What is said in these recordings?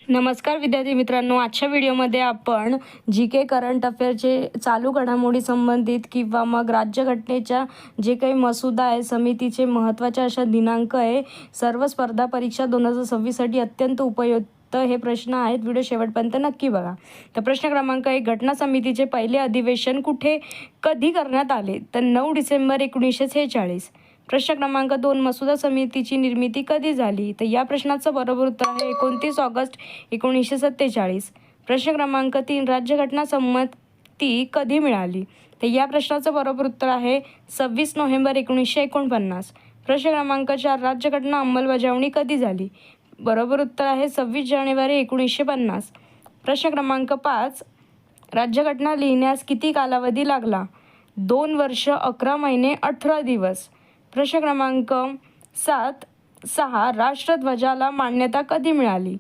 नमस्कार विद्यार्थी मित्रांनो, आजच्या व्हिडिओमध्ये आपण जी के करंट अफेअरचे चालू घडामोडी संबंधित किंवा मग राज्यघटनेच्या जे काही मसुदा आहे, समितीचे महत्त्वाच्या अशा दिनांक आहे, सर्व स्पर्धा परीक्षा 2026साठी अत्यंत उपयुक्त हे प्रश्न आहेत. व्हिडिओ शेवटपर्यंत नक्की बघा. तर प्रश्न क्रमांक 1, घटना समितीचे पहिले अधिवेशन कुठे कधी करण्यात आले? तर 9 डिसेंबर 1946. प्रश्न क्रमांक 2, मसुदा समितीची निर्मिती कधी झाली? तर या प्रश्नाचं बरोबर उत्तर आहे 29 ऑगस्ट 1947. प्रश्न क्रमांक 3, राज्यघटना संमती कधी मिळाली? तर या प्रश्नाचं बरोबर उत्तर आहे 26 नोव्हेंबर 1949. प्रश्न क्रमांक 4, राज्यघटना अंमलबजावणी कधी झाली? बरोबर उत्तर आहे 26 जानेवारी 1950. प्रश्न क्रमांक 5, राज्यघटना लिहिण्यास किती कालावधी लागला? 2 वर्ष 11 महिने 18 दिवस. प्रश्न क्रमांक 6, राष्ट्रध्वजाला मान्यता कधी मिळाली?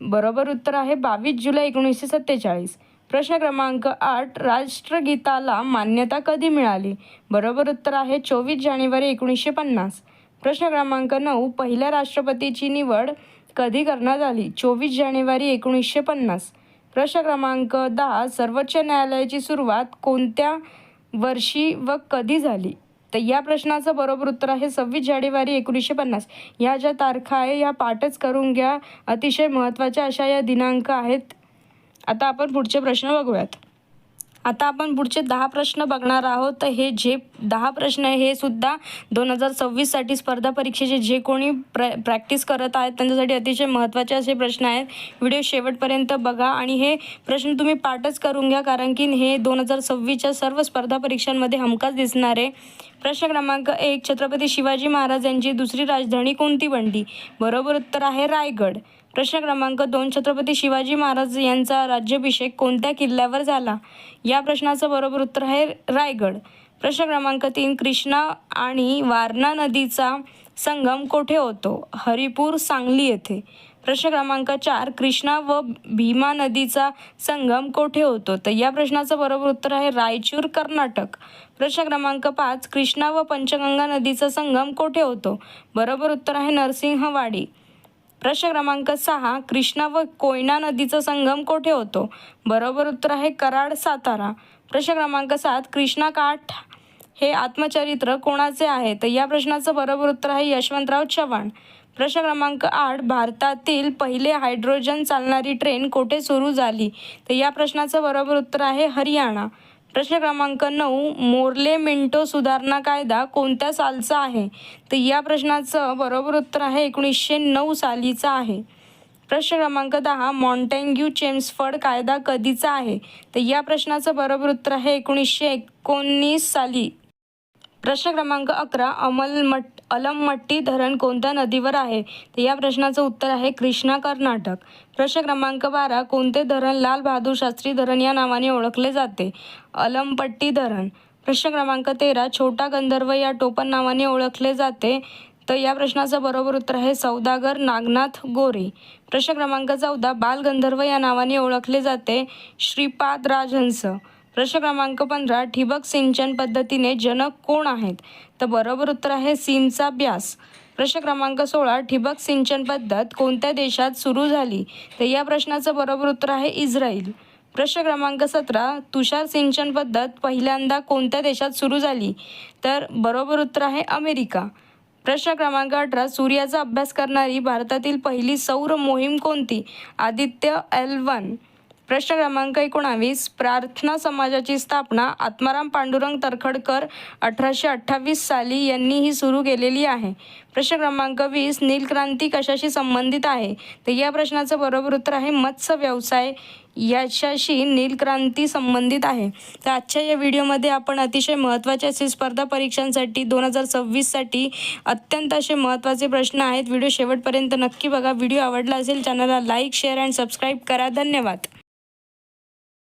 बरोबर उत्तर आहे 22 जुलै 1947. प्रश्न क्रमांक 8, राष्ट्रगीताला मान्यता कधी मिळाली? बरोबर उत्तर आहे 24 जानेवारी 1950. प्रश्न क्रमांक 9, पहिल्या राष्ट्रपतीची निवड कधी करण्यात आली? 24 जानेवारी 1950. प्रश्न क्रमांक 10, सर्वोच्च न्यायालयाची सुरुवात कोणत्या वर्षी व कधी झाली? तर या प्रश्नाचं बरोबर उत्तर आहे 26 जानेवारी 1950. या ज्या तारखा आहे या पाठच करून घ्या, अतिशय महत्त्वाच्या अशा या दिनांक आहेत. आता आपण पुढचे प्रश्न बघूयात. आता आपण पुढचे 10 प्रश्न बघणार आहोत. तर हे जे 10 प्रश्न आहे हे सुद्धा 2026साठी स्पर्धा परीक्षेचे जे कोणी प्रॅक्टिस करत आहेत त्यांच्यासाठी अतिशय महत्त्वाचे असे प्रश्न आहेत. व्हिडिओ शेवटपर्यंत बघा आणि हे प्रश्न तुम्ही पाठच करून घ्या, कारण की हे 2026च्या सर्व स्पर्धा परीक्षांमध्ये हमखास दिसणार आहे. प्रश्न क्रमांक 1, छत्रपती शिवाजी महाराज यांची दुसरी राजधानी कोणती बनली? बरोबर उत्तर आहे रायगड. प्रश्न क्रमांक 2, छत्रपती शिवाजी महाराज यांचा राज्याभिषेक कोणत्या किल्ल्यावर झाला? या प्रश्नाचं बरोबर उत्तर आहे रायगड. प्रश्न क्रमांक 3, कृष्णा आणि वारणा नदीचा संगम कोठे होतो? हरिपूर, सांगली येथे. प्रश्न क्रमांक 4, कृष्णा व भीमा नदीचा संगम कोठे होतो? तर या प्रश्नाचं बरोबर उत्तर आहे रायचूर, कर्नाटक. प्रश्न क्रमांक 5, कृष्णा व पंचगंगा नदीचा संगम कोठे होतो? बरोबर उत्तर आहे नरसिंहवाडी. प्रश्न क्रमांक 6, कृष्णा व कोयना नदीचा संगम कोठे होतो? बरोबर उत्तर आहे कराड, सातारा. प्रश्न क्रमांक 7, कृष्णा काठ हे आत्मचरित्र कोणाचे आहे? तर या प्रश्नाचं बरोबर उत्तर आहे यशवंतराव चव्हाण. प्रश्न क्रमांक 8, भारतातील पहिले हायड्रोजन चालणारी ट्रेन कोठे सुरू झाली? तर या प्रश्नाचं बरोबर उत्तर आहे हरियाणा. प्रश्न क्रमांक 9, मोर्ले मिंटो सुधारणा कायदा कोणत्या सालचा आहे? तर या प्रश्नाचं बरोबर उत्तर आहे 1909 सालीचा आहे. प्रश्न क्रमांक 10, मॉन्टेग्यू चेम्सफर्ड कायदा कधीचा आहे? तर या प्रश्नाचं बरोबर उत्तर आहे 1919 साली. प्रश्न क्रमांक 11, अलमट्टी धरण कोणत्या नदीवर आहे? तर या प्रश्नाचं उत्तर आहे कृष्णा, कर्नाटक. प्रश्न क्रमांक 12, कोणते धरण लाल बहादूर शास्त्री धरण या नावाने ओळखले जाते? अलमट्टी धरण. प्रश्न क्रमांक 13, छोटा गंधर्व या टोपण नावाने ओळखले जाते? तर या प्रश्नाचं बरोबर उत्तर आहे सौदागर नागनाथ गोरे. प्रश्न क्रमांक 14, बालगंधर्व या नावाने ओळखले जाते? श्रीपाद राजहंस. प्रश्न क्रमांक 15, ठिबक सिंचन पद्धतीने जनक कोण आहेत? तर बरोबर उत्तर आहे सीमचा व्यास. प्रश्न क्रमांक 16, ठिबक सिंचन पद्धत कोणत्या देशात सुरू झाली? तर या प्रश्नाचं बरोबर उत्तर आहे इस्रायल. प्रश्न क्रमांक 17, तुषार सिंचन पद्धत पहिल्यांदा कोणत्या देशात सुरू झाली? तर बरोबर उत्तर आहे अमेरिका. प्रश्न क्रमांक 18, सूर्याचा अभ्यास करणारी भारतातील पहिली सौर मोहीम कोणती? आदित्य L1. प्रश्न क्रमांक 19, प्रार्थना समाजाची स्थापना आत्माराम पांडुरंग तर्खडकर 1828 साली यांनी ही सुरू केलेली आहे. प्रश्न क्रमांक 20, नीलक्रांती कशाशी संबंधित आहे? तर या प्रश्नाचं बरोबर उत्तर आहे मत्स्य व्यवसाय याच्याशी नीलक्रांती संबंधित आहे. तर आजच्या या व्हिडिओमध्ये आपण अतिशय महत्त्वाचे असे स्पर्धा परीक्षांसाठी 2026साठी अत्यंत असे महत्त्वाचे प्रश्न आहेत. व्हिडिओ शेवटपर्यंत नक्की बघा. व्हिडिओ आवडला असेल चॅनलला लाईक, शेअर अँड सबस्क्राईब करा. धन्यवाद.